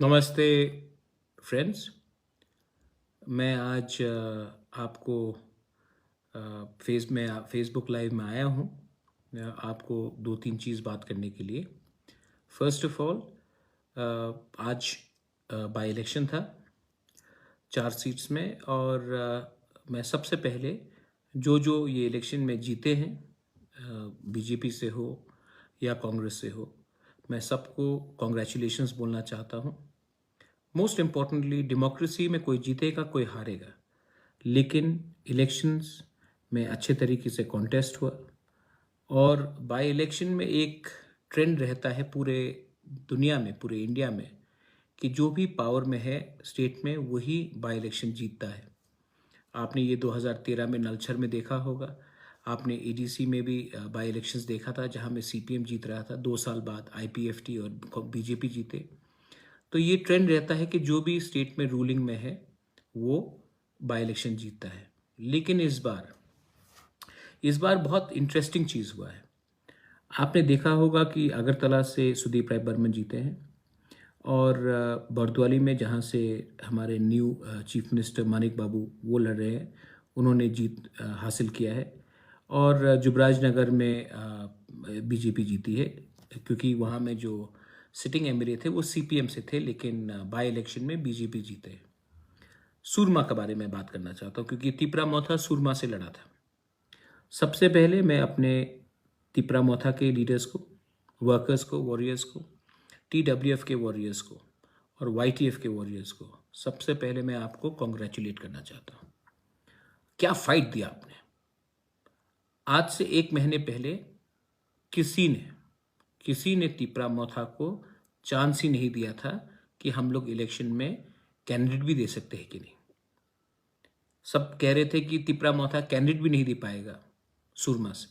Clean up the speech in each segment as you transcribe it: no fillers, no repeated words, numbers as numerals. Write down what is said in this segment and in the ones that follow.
नमस्ते फ्रेंड्स। मैं आज आपको फेसबुक लाइव में आया हूँ। आपको दो तीन चीज़ बात करने के लिए। फर्स्ट ऑफ ऑल, आज बाई इलेक्शन था 4 सीट्स में, और मैं सबसे पहले जो ये इलेक्शन में जीते हैं, बीजेपी से हो या कांग्रेस से हो, मैं सबको कॉन्ग्रेचुलेशंस बोलना चाहता हूँ। मोस्ट इम्पॉर्टेंटली, डेमोक्रेसी में कोई जीतेगा कोई हारेगा, लेकिन इलेक्शंस में अच्छे तरीके से कॉन्टेस्ट हुआ। और बाय इलेक्शन में एक ट्रेंड रहता है पूरे दुनिया में, पूरे इंडिया में, कि जो भी पावर में है स्टेट में वही बाय इलेक्शन जीतता है। आपने ये 2013 में नलछर में देखा होगा। आपने एडीसी में भी बाय इलेक्शंस देखा था, जहां में सीपीएम जीत रहा था। 2 साल बाद आईपीएफटी और बीजेपी जीते। तो ये ट्रेंड रहता है कि जो भी स्टेट में रूलिंग में है वो बाय इलेक्शन जीतता है। लेकिन इस बार बहुत इंटरेस्टिंग चीज़ हुआ है। आपने देखा होगा कि अगरतला से सुदीप राय बर्मन जीते हैं, और बरदवाली में जहाँ से हमारे न्यू चीफ मिनिस्टर मानिक बाबू वो लड़ रहे हैं, उन्होंने जीत हासिल किया है। और जुबराज नगर में बीजेपी जीती है, क्योंकि वहाँ में जो सिटिंग एमएलए थे वो सीपीएम से थे, लेकिन बाय इलेक्शन में बीजेपी जीते। सूरमा के बारे में बात करना चाहता हूँ, क्योंकि तिपरा मोथा सूरमा से लड़ा था। सबसे पहले मैं अपने तिपरा मोथा के लीडर्स को, वर्कर्स को, वॉरियर्स को, टीडब्ल्यूएफ के वॉरियर्स को और वाईटीएफ के वॉरियर्स को सबसे पहले मैं आपको कॉन्ग्रेचुलेट करना चाहता हूँ। क्या फाइट दिया आपने। आज से 1 महीने पहले किसी ने तिपरा मोथा को चांस ही नहीं दिया था कि हम लोग इलेक्शन में कैंडिडेट भी दे सकते हैं कि नहीं। सब कह रहे थे कि तिपरा मोथा कैंडिडेट भी नहीं दे पाएगा सुरमा से,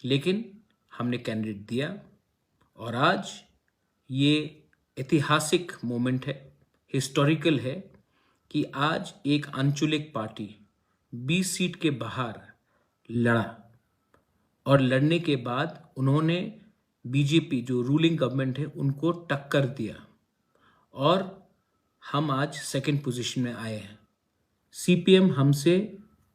लेकिन हमने कैंडिडेट दिया। और आज ये ऐतिहासिक मोमेंट है, हिस्टोरिकल है, कि आज एक अंचुलिक पार्टी 20 सीट के बाहर लड़ा, और लड़ने के बाद उन्होंने बीजेपी जो रूलिंग गवर्नमेंट है उनको टक्कर दिया, और हम आज सेकंड पोजीशन में आए हैं। सीपीएम हमसे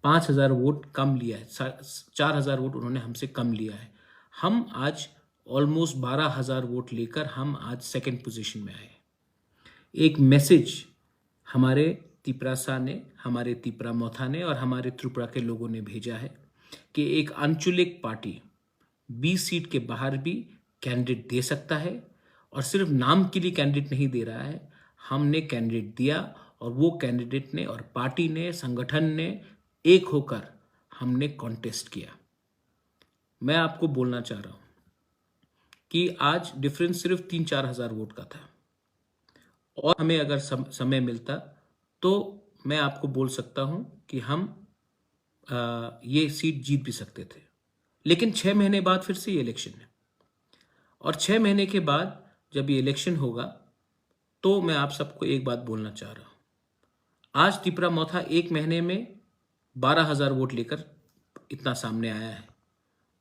5,000 वोट कम लिया है, 4,000 वोट उन्होंने हमसे कम लिया है। हम आज ऑलमोस्ट 12,000 वोट लेकर हम आज सेकंड पोजीशन में आए। एक मैसेज हमारे तिपरासा ने, हमारे तिपरा मोथा ने और हमारे त्रिपुरा के लोगों ने भेजा है कि एक अंचुलिक पार्टी 20 सीट के बाहर भी कैंडिडेट दे सकता है, और सिर्फ नाम के लिए कैंडिडेट नहीं दे रहा है। हमने कैंडिडेट दिया, और वो कैंडिडेट ने और पार्टी ने, संगठन ने एक होकर हमने कॉन्टेस्ट किया। मैं आपको बोलना चाह रहा हूं कि आज डिफरेंस सिर्फ 3-4 हजार वोट का था, और हमें अगर समय मिलता तो मैं आपको बोल सकता हूं कि हम ये सीट जीत भी सकते थे। लेकिन 6 महीने बाद फिर से ये इलेक्शन है, और 6 महीने के बाद जब ये इलेक्शन होगा तो मैं आप सबको एक बात बोलना चाह रहा हूं। आज तिपरा मोथा 1 महीने में 12,000 वोट लेकर इतना सामने आया है,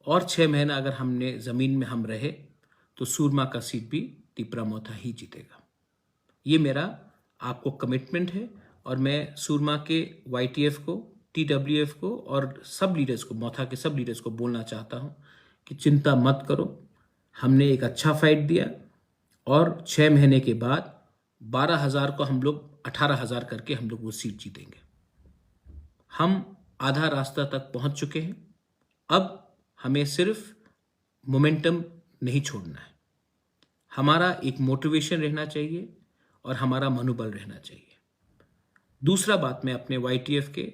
और 6 महीना अगर हमने जमीन में हम रहे तो सूरमा का सीट भी तिपरा मोथा ही जीतेगा। ये मेरा आपको कमिटमेंट है, और मैं सूरमा के वाईटीएफ को, टीडब्ल्यूएफ को और सब लीडर्स को, मोथा के सब लीडर्स को बोलना चाहता हूं कि चिंता मत करो। हमने एक अच्छा फाइट दिया, और 6 महीने के बाद 12,000 को हम लोग 18,000 करके हम लोग वो सीट जीतेंगे। हम आधा रास्ता तक पहुंच चुके हैं। अब हमें सिर्फ मोमेंटम नहीं छोड़ना है। हमारा एक मोटिवेशन रहना चाहिए और हमारा मनोबल रहना चाहिए। दूसरा बात मैं अपने वाईटीएफ के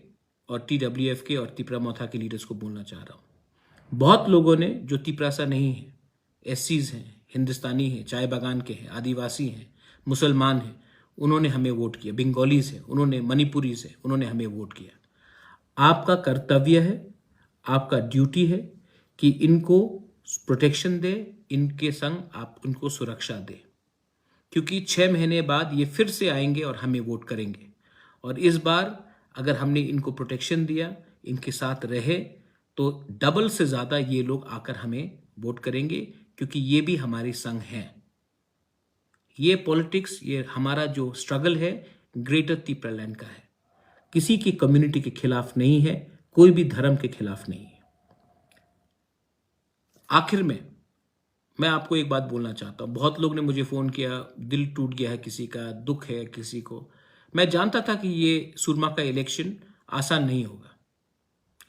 और टीडब्ल्यूएफ के और तिपरा मोथा के लीडर्स को बोलना चाह रहा हूं। बहुत लोगों ने, जो तिपरासा नहीं है, एससीज हैं, हिंदुस्तानी हैं, चाय बागान के हैं, आदिवासी हैं, मुसलमान हैं, उन्होंने हमें वोट किया। बंगालीज हैं, उन्होंने, मणिपुरीज हैं, उन्होंने हमें वोट किया। आपका कर्तव्य है, आपका ड्यूटी है कि इनको प्रोटेक्शन दे, इनके संग आप उनको सुरक्षा दे, क्योंकि 6 महीने बाद ये फिर से आएंगे और हमें वोट करेंगे। और इस बार अगर हमने इनको प्रोटेक्शन दिया, इनके साथ रहे, तो डबल से ज़्यादा ये लोग आकर हमें वोट करेंगे, क्योंकि ये भी हमारे संग हैं। ये पॉलिटिक्स, ये हमारा जो स्ट्रगल है ग्रेटर तिप्रालैंड का है, किसी की कम्युनिटी के खिलाफ नहीं है, कोई भी धर्म के खिलाफ नहीं है। आखिर में मैं आपको एक बात बोलना चाहता हूं। बहुत लोग ने मुझे फोन किया, दिल टूट गया है किसी का, दुख है किसी को। मैं जानता था कि ये सुरमा का इलेक्शन आसान नहीं होगा,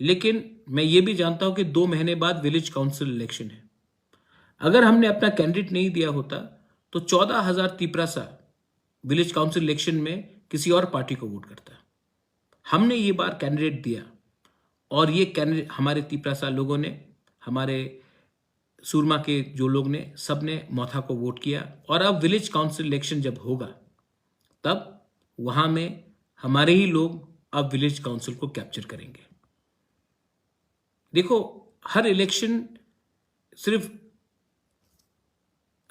लेकिन मैं ये भी जानता हूं कि 2 महीने बाद विलेज काउंसिल इलेक्शन है। अगर हमने अपना कैंडिडेट नहीं दिया होता तो 14,000 तिपरासा विलेज काउंसिल इलेक्शन में किसी और पार्टी को वोट करता। हमने ये बार कैंडिडेट दिया और ये कैंडिडेट हमारे तिपरासा लोगों ने, हमारे सुरमा के जो लोग ने, सब ने मोथा को वोट किया। और अब विलेज काउंसिल इलेक्शन जब होगा तब वहां में हमारे ही लोग अब विलेज काउंसिल को कैप्चर करेंगे। देखो, हर इलेक्शन सिर्फ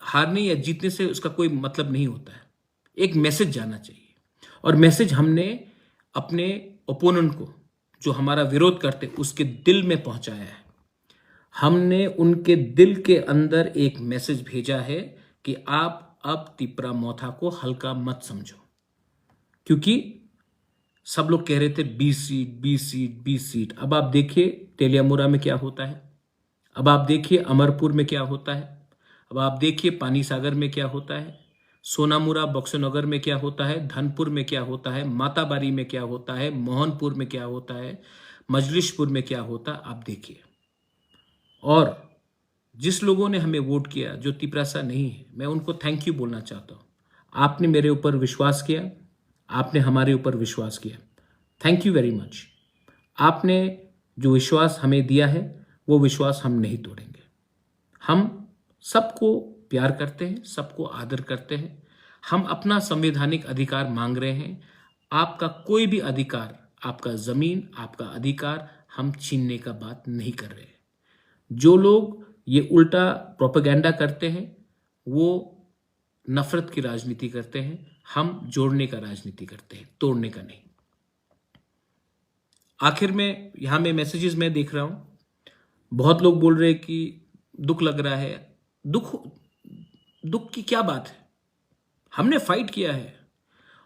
हारने या जीतने से उसका कोई मतलब नहीं होता है। एक मैसेज जाना चाहिए, और मैसेज हमने अपने ओपोनेंट को, जो हमारा विरोध करते, उसके दिल में पहुंचाया है। हमने उनके दिल के अंदर एक मैसेज भेजा है कि आप अब तिपरा मोथा को हल्का मत समझो, क्योंकि सब लोग कह रहे थे 20 सीट 20 सीट 20 सीट। अब आप देखिए तेलियामुरा में क्या होता है, अब आप देखिए अमरपुर में क्या होता है, अब आप देखिए पानी सागर में क्या होता है, सोनामुरा बक्सनगर में क्या होता है, धनपुर में क्या होता है, माताबारी में क्या होता है, मोहनपुर में क्या होता है, मजलिशपुर में क्या होता है, आप देखिए। और जिस लोगों ने हमें वोट किया, जो तिपरासा नहीं है, मैं उनको थैंक यू बोलना चाहता हूँ। आपने मेरे ऊपर विश्वास किया, आपने हमारे ऊपर विश्वास किया, थैंक यू वेरी मच। आपने जो विश्वास हमें दिया है वो विश्वास हम नहीं तोड़ेंगे। हम सबको प्यार करते हैं, सबको आदर करते हैं। हम अपना संवैधानिक अधिकार मांग रहे हैं। आपका कोई भी अधिकार, आपका जमीन, आपका अधिकार हम छीनने का बात नहीं कर रहे हैं। जो लोग ये उल्टा प्रोपेगेंडा करते हैं वो नफरत की राजनीति करते हैं। हम जोड़ने का राजनीति करते हैं, तोड़ने का नहीं। आखिर में यहां में मैसेजेस मैं देख रहा हूं, बहुत लोग बोल रहे हैं कि दुख लग रहा है। दुख की क्या बात है? हमने फाइट किया है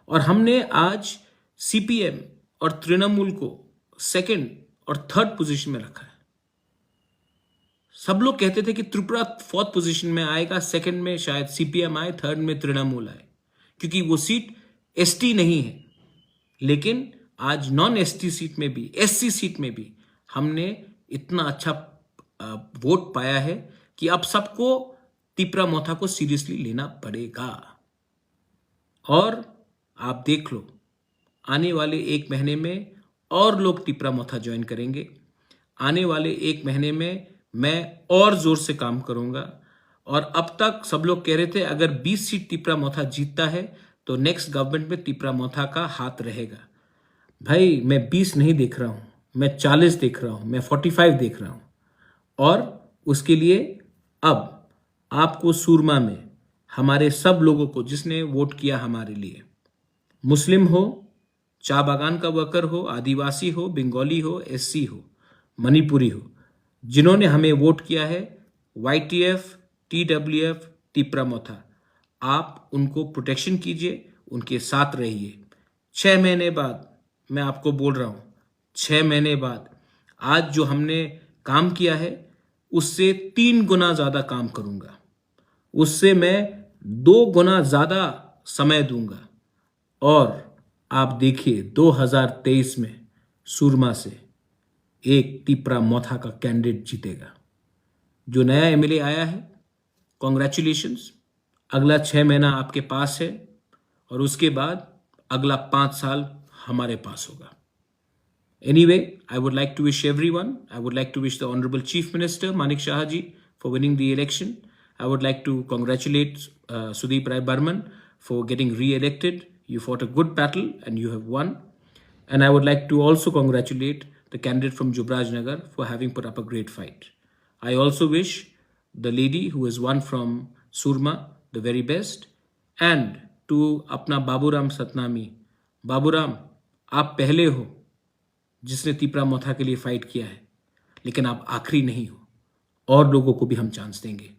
और हमने आज सीपीएम और तृणमूल को 2nd और 3rd पोजीशन में रखा है। सब लोग कहते थे कि त्रिपुरा 4th पोजीशन में आएगा, 2nd में शायद सीपीएम आए, 3rd में तृणमूल आए, क्योंकि वो सीट एसटी नहीं है। लेकिन आज नॉन एसटी सीट में भी, एससी सीट में भी हमने इतना अच्छा वोट पाया है कि अब सबको तिपरा मोथा को सीरियसली लेना पड़ेगा। और आप देख लो, आने वाले 1 महीने में और लोग तिपरा मोथा ज्वाइन करेंगे। आने वाले 1 महीने में मैं और जोर से काम करूंगा। और अब तक सब लोग कह रहे थे अगर 20 सीट तिपरा मोथा जीतता है तो नेक्स्ट गवर्नमेंट में तिपरा मोथा का हाथ रहेगा। भाई, मैं 20 नहीं देख रहा हूं, मैं 40 देख रहा हूं, मैं 45 देख रहा हूं। और उसके लिए अब आपको सुरमा में हमारे सब लोगों को, जिसने वोट किया हमारे लिए, मुस्लिम हो, चा बागान का वर्कर हो, आदिवासी हो, बंगाली हो, एससी हो, मणिपुरी हो, जिन्होंने हमें वोट किया है, वाईटीएफ, टीडब्ल्यूएफ, तिपरा मोथा, आप उनको प्रोटेक्शन कीजिए, उनके साथ रहिए। 6 महीने बाद मैं आपको बोल रहा हूं, 6 महीने बाद आज जो हमने काम किया है उससे 3 गुना ज्यादा काम करूंगा, उससे मैं 2 गुना ज्यादा समय दूंगा। और आप देखिए 2023 में सुरमा से एक तिपरा मोथा का कैंडिडेट जीतेगा। जो नया एमएलए आया है, कॉन्ग्रेचुलेशंस। अगला 6 महीना आपके पास है और उसके बाद अगला 5 साल हमारे पास होगा। Anyway, I would like to wish everyone, I would like to wish the Honorable Chief Minister Manik Shah ji for winning the election. I would like to congratulate Sudeep Rai Burman for getting re-elected. You fought a good battle and you have won. And I would like to also congratulate the candidate from Jubraj Nagar for having put up a great fight. I also wish the lady who has won from Surma the very best. And to अपना बाबूराम सतनामी, बाबूराम, आप पहले हो जिसने तिपरा मोथा के लिए fight किया है, लेकिन आप आखिरी नहीं हो। और लोगों को भी हम चांस देंगे,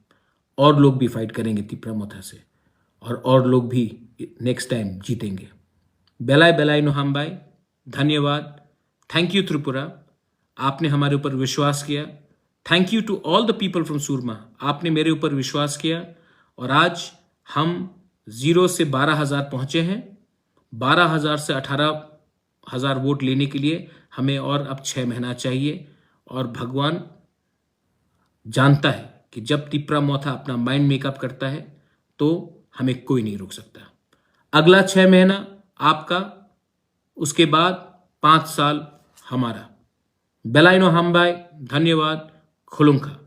और लोग भी फाइट करेंगे तिपरा मोथा से। और लोग भी नेक्स्ट टाइम जीतेंगे। बेलाय बेलाय नो हम भाई, धन्यवाद। थैंक यू त्रिपुरा, आपने हमारे ऊपर विश्वास किया। Thank you to all the people from Surma, आपने मेरे ऊपर विश्वास किया और आज हम 0 से 12,000 पहुंचे हैं। 12,000 से 18,000 वोट लेने के लिए हमें और अब 6 महीना चाहिए और भगवान जानता है कि जब तिप्रा मोथा अपना माइंड मेकअप करता है तो हमें कोई नहीं रोक सकता। अगला 6 महीना आपका, उसके बाद 5 साल हमारा। बेलाइनो हम भाई, धन्यवाद। खुलुंखा।